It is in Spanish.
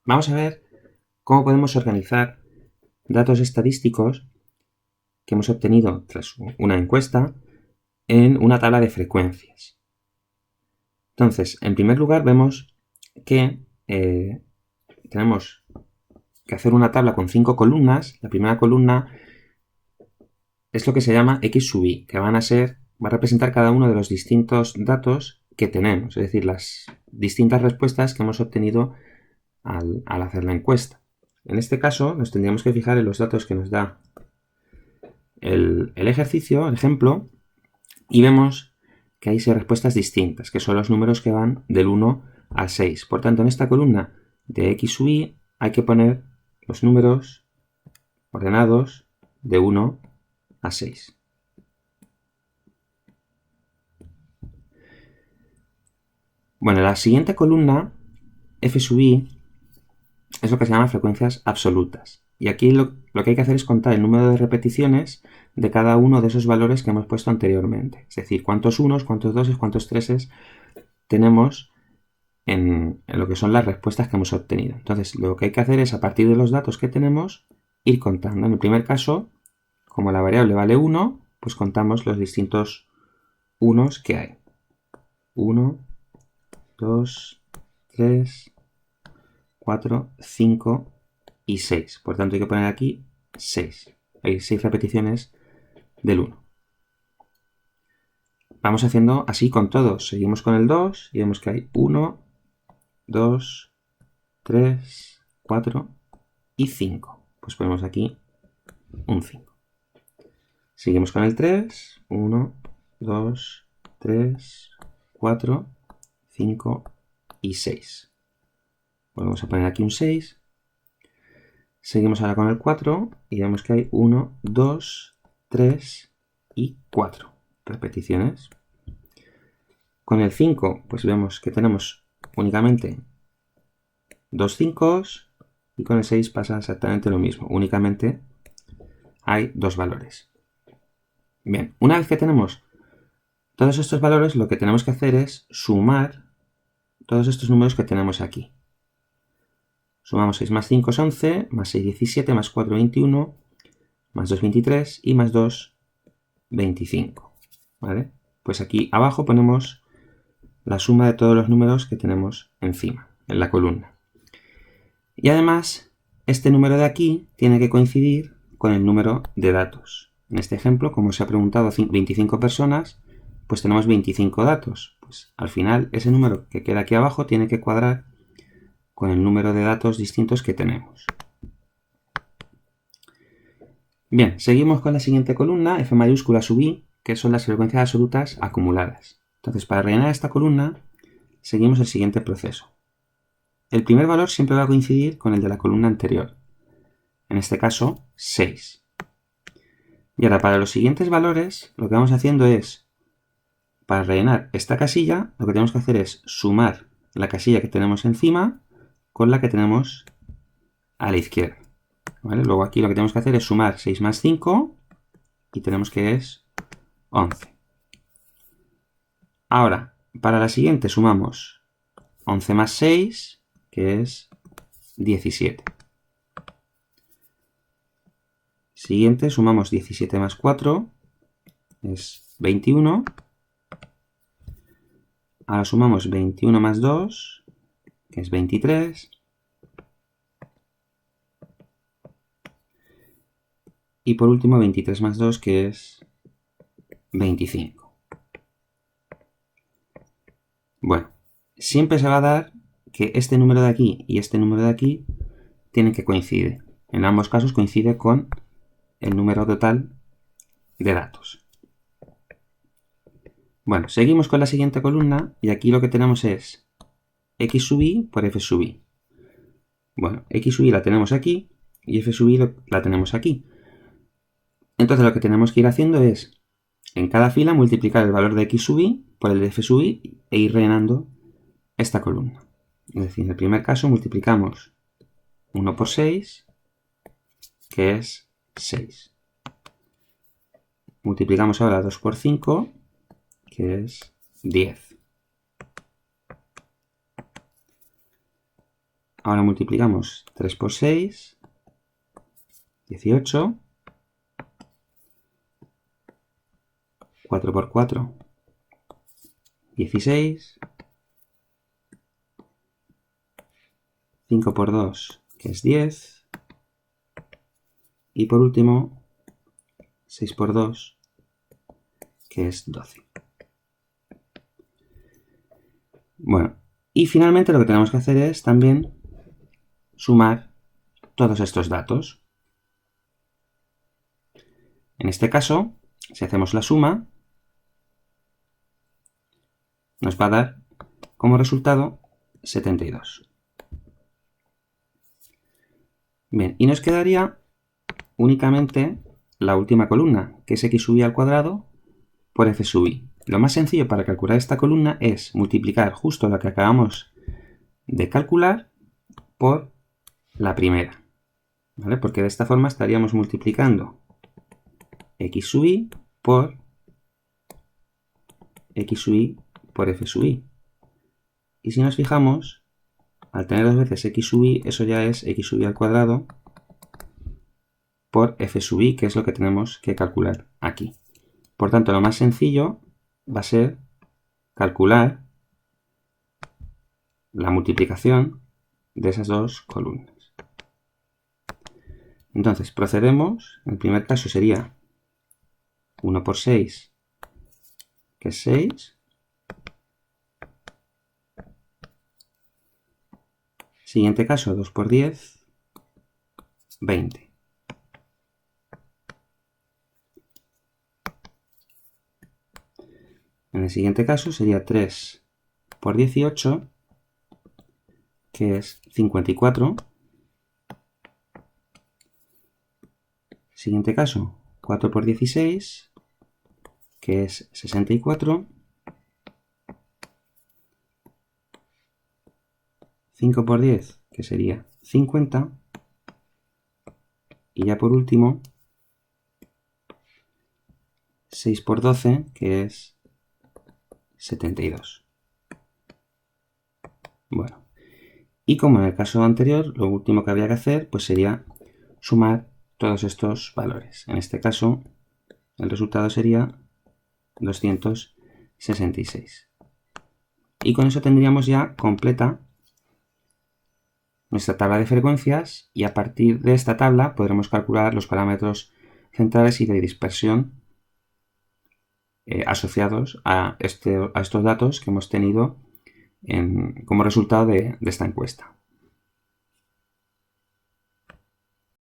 Vamos a ver cómo podemos organizar datos estadísticos que hemos obtenido tras una encuesta en una tabla de frecuencias. Entonces, en primer lugar, vemos que tenemos que hacer una tabla con 5 columnas. La primera columna es lo que se llama X sub I, que va a representar cada uno de los distintos datos que tenemos, es decir, las distintas respuestas que hemos obtenido al hacer la encuesta. En este caso, nos tendríamos que fijar en los datos que nos da el ejercicio, el ejemplo, y vemos que hay 6 respuestas distintas, que son los números que van del 1 al 6. Por tanto, en esta columna de X sub I hay que poner los números ordenados de 1 a 6. Bueno, la siguiente columna, F sub I, es lo que se llama frecuencias absolutas. Y aquí lo que hay que hacer es contar el número de repeticiones de cada uno de esos valores que hemos puesto anteriormente. Es decir, cuántos unos, cuántos doses, cuántos treses tenemos en lo que son las respuestas que hemos obtenido. Entonces, lo que hay que hacer es, a partir de los datos que tenemos, ir contando. En el primer caso, como la variable vale 1, pues contamos los distintos unos que hay. 1, 2, 3, 4, 5 y 6. Por tanto, hay que poner aquí 6. Hay 6 repeticiones del 1. Vamos haciendo así con todos. Seguimos con el 2 y vemos que hay 1, 2, 3, 4 y 5. Pues ponemos aquí un 5. Seguimos con el 3. 1, 2, 3, 4, 5 y 6. Volvemos a poner aquí un 6. Seguimos ahora con el 4 y vemos que hay 1, 2, 3 y 4 repeticiones. Con el 5, pues vemos que tenemos únicamente 2 5 y con el 6 pasa exactamente lo mismo. Únicamente hay 2 valores. Bien, una vez que tenemos todos estos valores, lo que tenemos que hacer es sumar todos estos números que tenemos aquí. Sumamos 6 más 5 es 11, más 6 17, más 4 21, más 2 23 y más 2 25. ¿Vale? Pues aquí abajo ponemos la suma de todos los números que tenemos encima, en la columna. Y además, este número de aquí tiene que coincidir con el número de datos. En este ejemplo, como se ha preguntado a 25 personas, pues tenemos 25 datos. Pues al final, ese número que queda aquí abajo tiene que cuadrar con el número de datos distintos que tenemos. Bien, seguimos con la siguiente columna, F mayúscula sub I, que son las frecuencias absolutas acumuladas. Entonces, para rellenar esta columna, seguimos el siguiente proceso. El primer valor siempre va a coincidir con el de la columna anterior. En este caso, 6. Y ahora, para los siguientes valores, lo que vamos haciendo es, para rellenar esta casilla, lo que tenemos que hacer es sumar la casilla que tenemos encima con la que tenemos a la izquierda. ¿Vale? Luego aquí lo que tenemos que hacer es sumar 6 más 5 y tenemos que es 11. Ahora, para la siguiente sumamos 11 más 6, que es 17. Siguiente, sumamos 17 más 4, es 21. Ahora sumamos 21 más 2, que es 23. Y por último 23 más 2, que es 25. Bueno, siempre se va a dar que este número de aquí y este número de aquí tienen que coincidir. En ambos casos coincide con el número total de datos. Bueno, seguimos con la siguiente columna y aquí lo que tenemos es X sub I por F sub I. Bueno, X sub I la tenemos aquí y F sub I la tenemos aquí. Entonces lo que tenemos que ir haciendo es, en cada fila, multiplicar el valor de X sub I por el de F sub I e ir rellenando esta columna. Es decir, en el primer caso multiplicamos 1 por 6, que es 6. Multiplicamos ahora 2 por 5, que es 10. Ahora multiplicamos 3 por 6, 18, 4 por 4, 16, 5 por 2, que es 10, y por último 6 por 2, que es 12. Bueno, y finalmente lo que tenemos que hacer es también sumar todos estos datos. En este caso, si hacemos la suma, nos va a dar como resultado 72. Bien, y nos quedaría únicamente la última columna, que es x sub i al cuadrado por f sub i. Lo más sencillo para calcular esta columna es multiplicar justo la que acabamos de calcular por la primera, ¿vale? Porque de esta forma estaríamos multiplicando x sub i por x sub i por f sub i. Y si nos fijamos, al tener dos veces x sub i, eso ya es x sub i al cuadrado por f sub i, que es lo que tenemos que calcular aquí. Por tanto, lo más sencillo va a ser calcular la multiplicación de esas dos columnas. Entonces, procedemos. En el primer caso sería 1 por 6, que es 6. Siguiente caso, 2 por 10, 20. En el siguiente caso sería 3 por 18, que es 54. Siguiente caso, 4 por 16, que es 64. 5 por 10, que sería 50. Y ya por último, 6 por 12, que es 72. Bueno, y como en el caso anterior, lo último que habría que hacer pues sería sumar todos estos valores. En este caso, el resultado sería 266. Y con eso tendríamos ya completa nuestra tabla de frecuencias, y a partir de esta tabla podremos calcular los parámetros centrales y de dispersión asociados a estos datos que hemos tenido como resultado de esta encuesta.